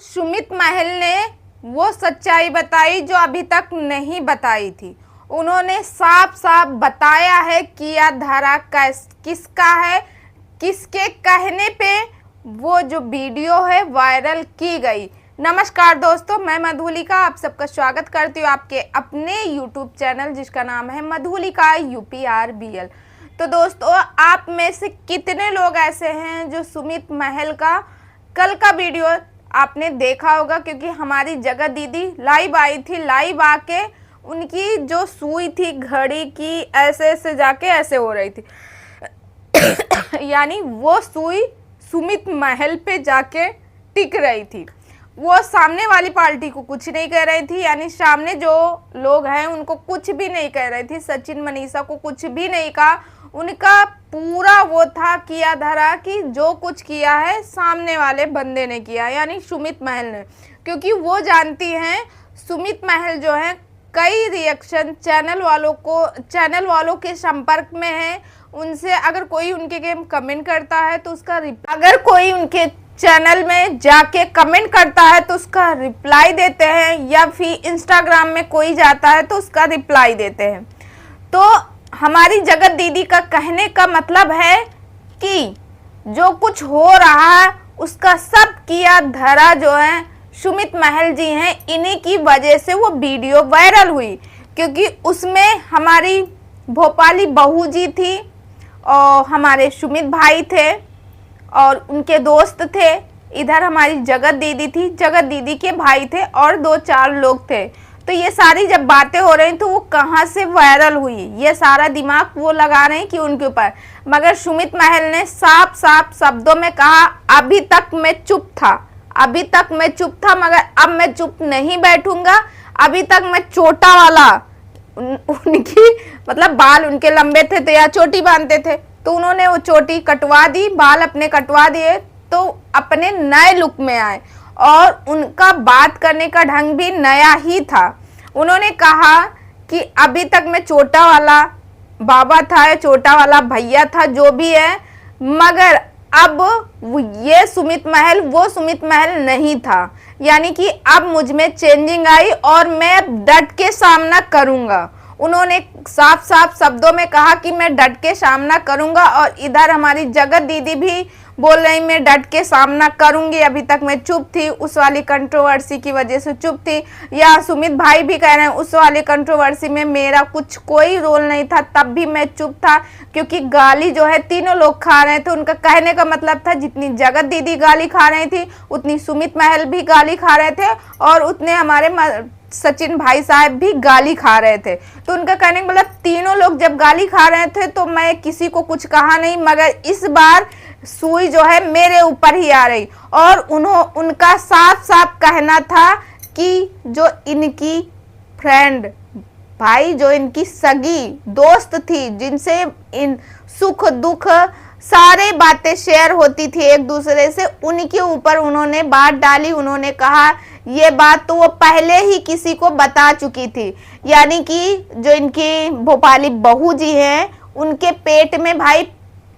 सुमित महल ने वो सच्चाई बताई जो अभी तक नहीं बताई थी। उन्होंने साफ साफ बताया है किया धरा किसका है, किसके कहने पे वो जो वीडियो है वायरल की गई। नमस्कार दोस्तों, मैं मधुलिका आप सबका स्वागत करती हूँ आपके अपने YouTube चैनल जिसका नाम है मधुलिका UPRBL। तो दोस्तों, आप में से कितने लोग ऐसे हैं जो सुमित महल का कल का वीडियो आपने देखा होगा, क्योंकि हमारी जगत दीदी लाइव आई थी। लाइव आके उनकी जो सुई थी घड़ी की ऐसे ऐसे जाके ऐसे हो रही थी यानी वो सुई सुमित महल पे जाके टिक रही थी। वो सामने वाली पार्टी को कुछ नहीं कह रही थी, यानी सामने जो लोग हैं उनको कुछ भी नहीं कह रही थी। सचिन मनीषा को कुछ भी नहीं कहा। उनका पूरा वो था किया धरा कि जो कुछ किया है सामने वाले बंदे ने किया, यानी सुमित महल ने। क्योंकि वो जानती हैं सुमित महल जो है कई रिएक्शन चैनल वालों के संपर्क में है। उनसे अगर कोई उनके गेम कमेंट करता है तो उसका अगर कोई उनके चैनल में जाके कमेंट करता है तो उसका रिप्लाई देते हैं, या फिर इंस्टाग्राम में कोई जाता है तो उसका रिप्लाई देते हैं। तो हमारी जगत दीदी का कहने का मतलब है कि जो कुछ हो रहा है उसका सब किया धरा जो है सुमित महल जी हैं, इन्हीं की वजह से वो वीडियो वायरल हुई। क्योंकि उसमें हमारी भोपाली बहू जी थी और हमारे सुमित भाई थे और उनके दोस्त थे। इधर हमारी जगत दीदी थी, जगत दीदी के भाई थे और 2-4 लोग थे। तो ये सारी जब बातें हो रही तो वो कहाँ से वायरल हुई, ये सारा दिमाग वो लगा रहे हैं कि उनके ऊपर। मगर सुमित महल ने साफ साफ शब्दों में कहा, अभी तक मैं चुप था, मगर अब मैं चुप नहीं बैठूंगा। अभी तक मैं चोटा वाला उनकी मतलब बाल उनके लंबे थे तो या चोटी बांधते थे, तो उन्होंने वो चोटी कटवा दी, बाल अपने कटवा दिए, तो अपने नए लुक में आए। और उनका बात करने का ढंग भी नया ही था। उन्होंने कहा कि अभी तक मैं छोटा वाला बाबा था या छोटा वाला भैया था, जो भी है, मगर अब ये सुमित महल वो सुमित महल नहीं था। यानी कि अब मुझ में चेंजिंग आई और मैं डट के सामना करूंगा। उन्होंने साफ साफ शब्दों में कहा कि मैं डट के सामना करूंगा। और इधर हमारी जगत दीदी भी बोल रही मैं डट के सामना करूंगी, अभी तक मैं चुप थी, उस वाली कंट्रोवर्सी की वजह से चुप थी। या सुमित भाई भी कह रहे हैं उस वाली कंट्रोवर्सी में मेरा कोई रोल नहीं था, तब भी मैं चुप था। क्योंकि गाली जो है तीनों लोग खा रहे थे। उनका कहने का मतलब था जितनी जगत दीदी गाली खा रही थी उतनी सुमित महल भी गाली खा रहे थे और उतने हमारे सचिन भाई साहब भी गाली खा रहे थे। तो उनका कहने का मतलब तीनों लोग जब गाली खा रहे थे तो मैं किसी को कुछ कहा नहीं, मगर इस बार सुई जो है मेरे ऊपर ही आ रही। और उनका साफ साफ कहना था कि जो इनकी फ्रेंड भाई, जो इनकी सगी दोस्त थी, जिनसे इन सुख दुख सारे बातें शेयर होती थी एक दूसरे से, उनके ऊपर उन्होंने बात डाली। उन्होंने कहा ये बात तो वो पहले ही किसी को बता चुकी थी। यानी कि जो इनकी भोपाली बहू जी हैं उनके पेट में भाई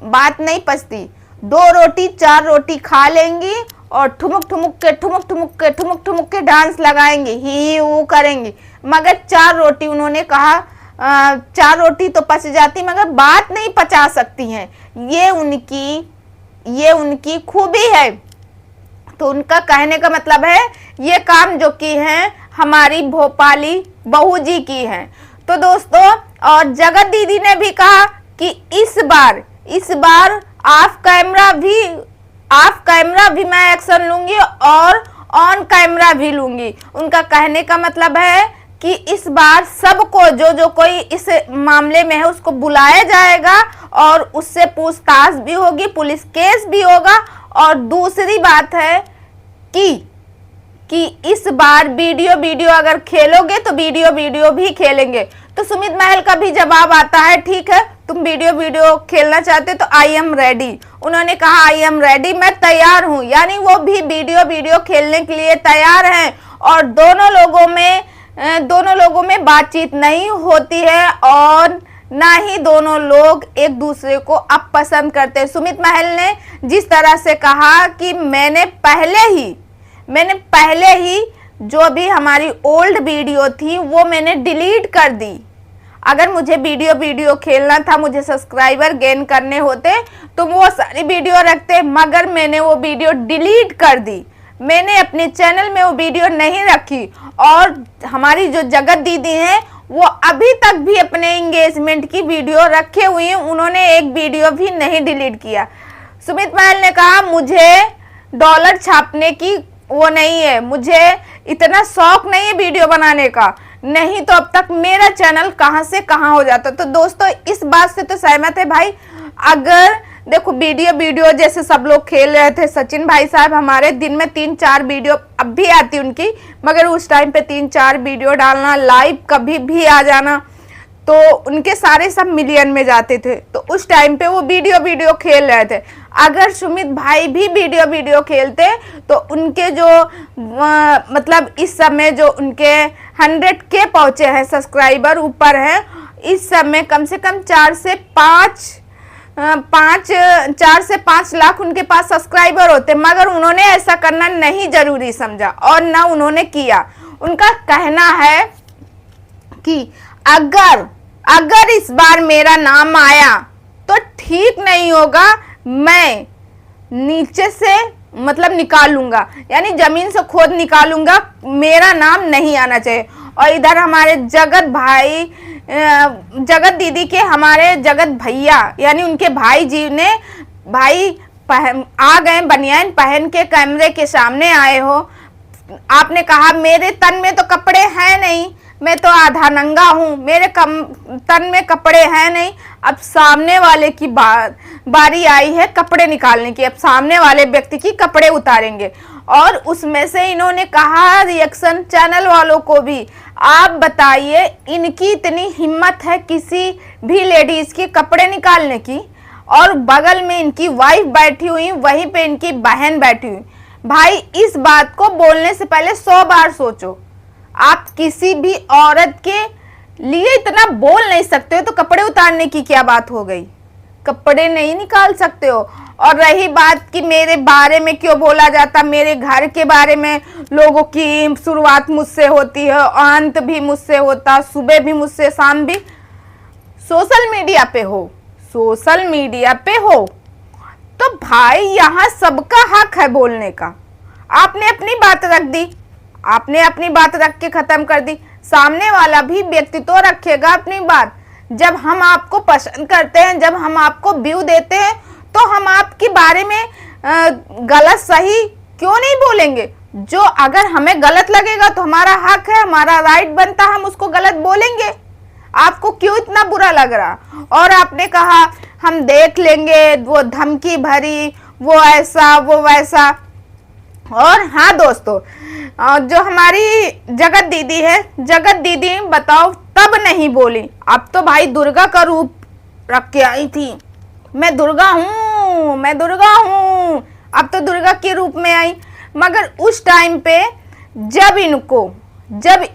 बात नहीं पचती। 2 रोटी 4 रोटी खा लेंगी और ठुमुक ठुमुक के डांस लगाएंगे, ही वो करेंगी, मगर 4 रोटी उन्होंने कहा 4 रोटी तो पच जाती मगर बात नहीं पचा सकती हैं। ये उनकी खूबी है। तो उनका कहने का मतलब है ये काम जो की है हमारी भोपाली बहू जी की है। तो दोस्तों, और जगत दीदी ने भी कहा कि इस बार ऑफ कैमरा भी मैं एक्शन लूंगी और ऑन कैमरा भी लूंगी। उनका कहने का मतलब है कि इस बार सबको जो कोई इस मामले में है उसको बुलाया जाएगा और उससे पूछताछ भी होगी, पुलिस केस भी होगा। और दूसरी बात है कि इस बार वीडियो अगर खेलोगे तो वीडियो भी खेलेंगे। तो सुमित महल का भी जवाब आता है, ठीक है तुम वीडियो खेलना चाहते तो आई एम रेडी। उन्होंने कहा आई एम रेडी, मैं तैयार हूं। यानी वो भी वीडियो खेलने के लिए तैयार हैं। और दोनों लोगों में बातचीत नहीं होती है और ना ही दोनों लोग एक दूसरे को अब पसंद करते हैं। सुमित महल ने जिस तरह से कहा कि मैंने मैंने पहले ही जो भी हमारी ओल्ड वीडियो थी वो मैंने डिलीट कर दी। अगर मुझे वीडियो खेलना था, मुझे सब्सक्राइबर गेन करने होते तो वो सारी वीडियो रखते, मगर मैंने वो वीडियो डिलीट कर दी। मैंने अपने चैनल में वो वीडियो नहीं रखी। और हमारी जो जगत दीदी हैं वो अभी तक भी अपने एंगेजमेंट की वीडियो रखे हुई हैं, उन्होंने एक वीडियो भी नहीं डिलीट किया। सुमित महल ने कहा मुझे डॉलर छापने की वो नहीं है, मुझे इतना शौक नहीं है वीडियो बनाने का, नहीं तो अब तक मेरा चैनल कहां से कहां हो जाता। तो दोस्तों इस बात से तो सहमत है भाई। अगर देखो वीडियो जैसे सब लोग खेल रहे थे, सचिन भाई साहब हमारे दिन में 3-4 वीडियो अब भी आती उनकी, मगर उस टाइम पे 3-4 वीडियो डालना, लाइव कभी भी आ जाना, तो उनके सारे सब मिलियन में जाते थे। तो उस टाइम पे वो वीडियो खेल रहे थे। अगर सुमित भाई भी वीडियो खेलते तो उनके जो मतलब इस समय जो उनके 100K पहुंचे हैं सब्सक्राइबर ऊपर हैं, इस समय कम से कम 4 से 5 लाख उनके पास सब्सक्राइबर होते, मगर उन्होंने ऐसा करना नहीं जरूरी समझा और ना उन्होंने किया। उनका कहना है कि अगर इस बार मेरा नाम आया तो ठीक नहीं होगा, मैं नीचे से मतलब निकालूंगा, यानी जमीन से खोद निकालूंगा, मेरा नाम नहीं आना चाहिए। और इधर हमारे जगत भाई, जगत दीदी के हमारे जगत भैया यानी उनके भाई जी ने आ गए बनियान पहन के कैमरे के सामने आए हो। आपने कहा मेरे तन में तो कपड़े हैं नहीं, मैं तो आधा नंगा हूँ, मेरे तन में कपड़े हैं नहीं। अब सामने वाले की बारी आई है कपड़े निकालने की, अब सामने वाले व्यक्ति की कपड़े उतारेंगे। और उसमें से इन्होंने कहा रिएक्शन चैनल वालों को भी, आप बताइए इनकी इतनी हिम्मत है किसी भी लेडीज के कपड़े निकालने की, और बगल में इनकी वाइफ बैठी हुई, वहीं पे इनकी बहन बैठी हुई। भाई इस बात को बोलने से पहले 100 बार सोचो। आप किसी भी औरत के लिए इतना बोल नहीं सकते हो तो कपड़े उतारने की क्या बात हो गई, कपड़े नहीं निकाल सकते हो। और रही बात कि मेरे बारे में क्यों बोला जाता, मेरे घर के बारे में लोगों की शुरुआत मुझसे होती है, अंत भी मुझसे होता, सुबह भी मुझसे, शाम भी। सोशल मीडिया पे हो तो भाई यहाँ सबका हक है बोलने का। आपने अपनी बात रख दी, आपने अपनी बात रख के खत्म कर दी, सामने वाला भी व्यक्ति तो रखेगा अपनी बात। जब हम आपको पसंद करते हैं, जब हम आपको व्यू देते हैं, तो हम आपके बारे में गलत सही क्यों नहीं बोलेंगे। जो अगर हमें गलत लगेगा तो हमारा हक है, हमारा राइट बनता है, हम उसको गलत बोलेंगे। आपको क्यों इतना बुरा लग रहा। और आपने कहा हम देख लेंगे, वो धमकी भरी, वो ऐसा वो वैसा। और हाँ दोस्तों, जो हमारी जगत दीदी है, जगत दीदी बताओ तब नहीं बोली, अब तो भाई दुर्गा का रूप रख के आई थी, मैं दुर्गा हूँ, अब तो दुर्गा के रूप में आई। मगर उस टाइम पे जब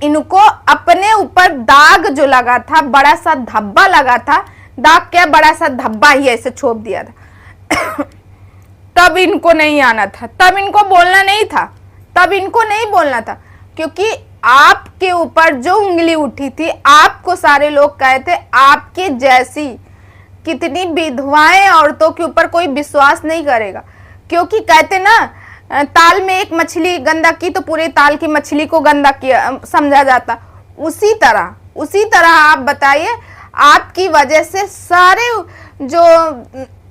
इनको अपने ऊपर दाग जो लगा था, बड़ा सा धब्बा लगा था, दाग क्या बड़ा सा धब्बा ही ऐसे छोप दिया था तब इनको नहीं आना था, तब इनको बोलना नहीं था, तब इनको नहीं बोलना था। क्योंकि आपके ऊपर जो उंगली उठी थी, आपको सारे लोग कहते आपके जैसी कितनी विधवाएं औरतों के ऊपर कोई विश्वास नहीं करेगा। क्योंकि कहते ना, ताल में एक मछली गंदा की तो पूरे ताल की मछली को गंदा किया समझा जाता। उसी तरह आप बताइए, आपकी वजह से सारे जो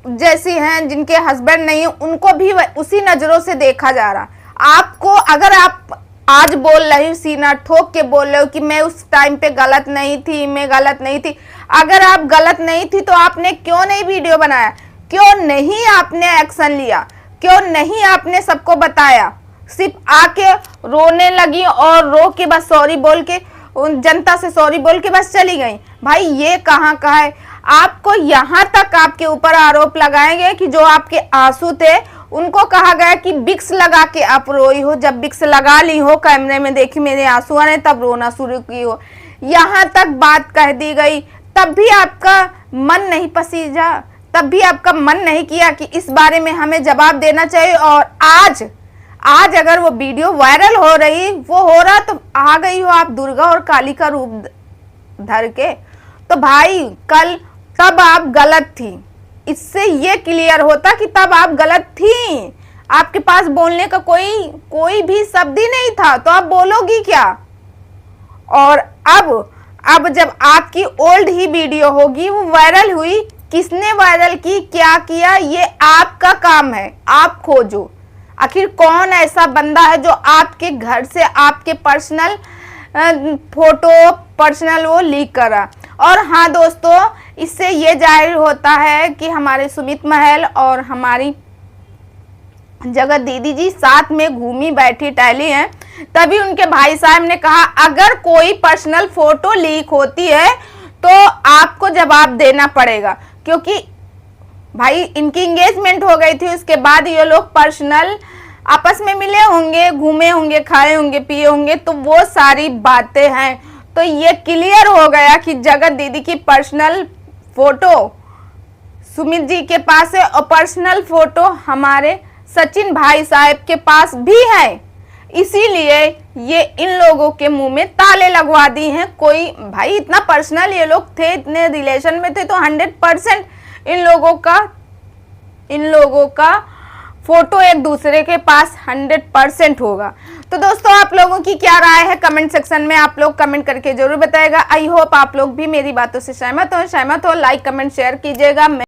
जैसी हैं, जिनके हस्बैंड नहीं है, उनको भी उसी नजरों से देखा जा रहा। आपको अगर आप आज बोल रही हो, सीना ठोक के बोल रहे हो कि मैं उस टाइम पे गलत नहीं थी, मैं गलत नहीं थी, अगर आप गलत नहीं थी तो आपने क्यों नहीं वीडियो बनाया, क्यों नहीं आपने एक्शन लिया, क्यों नहीं आपने सबको बताया। सिर्फ आके रोने लगी और रो के बस सॉरी बोल के, उन जनता से सॉरी बोल के बस चली गई। भाई ये कहाँ का है। आपको यहाँ तक आपके ऊपर आरोप लगाएंगे कि जो आपके आंसू थे उनको कहा गया कि विक्स लगा के आप रोई हो, जब विक्स लगा ली हो, कैमरे में देखी मेरे आंसू आ रहे, तब रोना शुरू की हो, यहाँ तक बात कह दी गई। तब भी आपका मन नहीं पसीजा, तब भी आपका मन नहीं किया कि इस बारे में हमें जवाब देना चाहिए। और आज अगर वो वीडियो वायरल हो रही, वो हो रहा, तो आ गई हो आप दुर्गा और काली का रूप धर के, तो भाई कल तब आप गलत थी। इससे ये क्लियर होता कि तब आप गलत थी, आपके पास बोलने का कोई भी शब्द ही नहीं था, तो आप बोलोगी क्या। और अब जब आपकी ओल्ड ही वीडियो होगी, वो वायरल हुई, किसने वायरल की, क्या किया, ये आपका काम है, आप खोजो। आखिर कौन ऐसा बंदा है जो आपके घर से आपके पर्सनल फोटो, पर्सनल वो लीक करा। और हाँ दोस्तों, इससे ये जाहिर होता है कि हमारे सुमित महल और हमारी जगत दीदी जी साथ में घूमी बैठी टहली हैं, तभी उनके भाई साहब ने कहा अगर कोई पर्सनल फोटो लीक होती है तो आपको जवाब देना पड़ेगा, क्योंकि भाई इनकी एंगेजमेंट हो गई थी, उसके बाद ये लोग पर्सनल आपस में मिले होंगे, घूमे होंगे, खाए होंगे, पिए होंगे, तो वो सारी बातें हैं। तो ये क्लियर हो गया कि जगत दीदी की पर्सनल फोटो सुमित जी के पास है और पर्सनल फोटो हमारे सचिन भाई साहब के पास भी है। इसीलिए ये इन लोगों के मुंह में ताले लगवा दी हैं। कोई भाई इतना पर्सनल ये लोग थे, इतने रिलेशन में थे, तो 100% इन लोगों का फोटो एक दूसरे के पास 100% होगा। तो दोस्तों, आप लोगों की क्या राय है कमेंट सेक्शन में आप लोग कमेंट करके जरूर बताएगा। आई होप आप लोग भी मेरी बातों से सहमत हो, लाइक कमेंट शेयर कीजिएगा।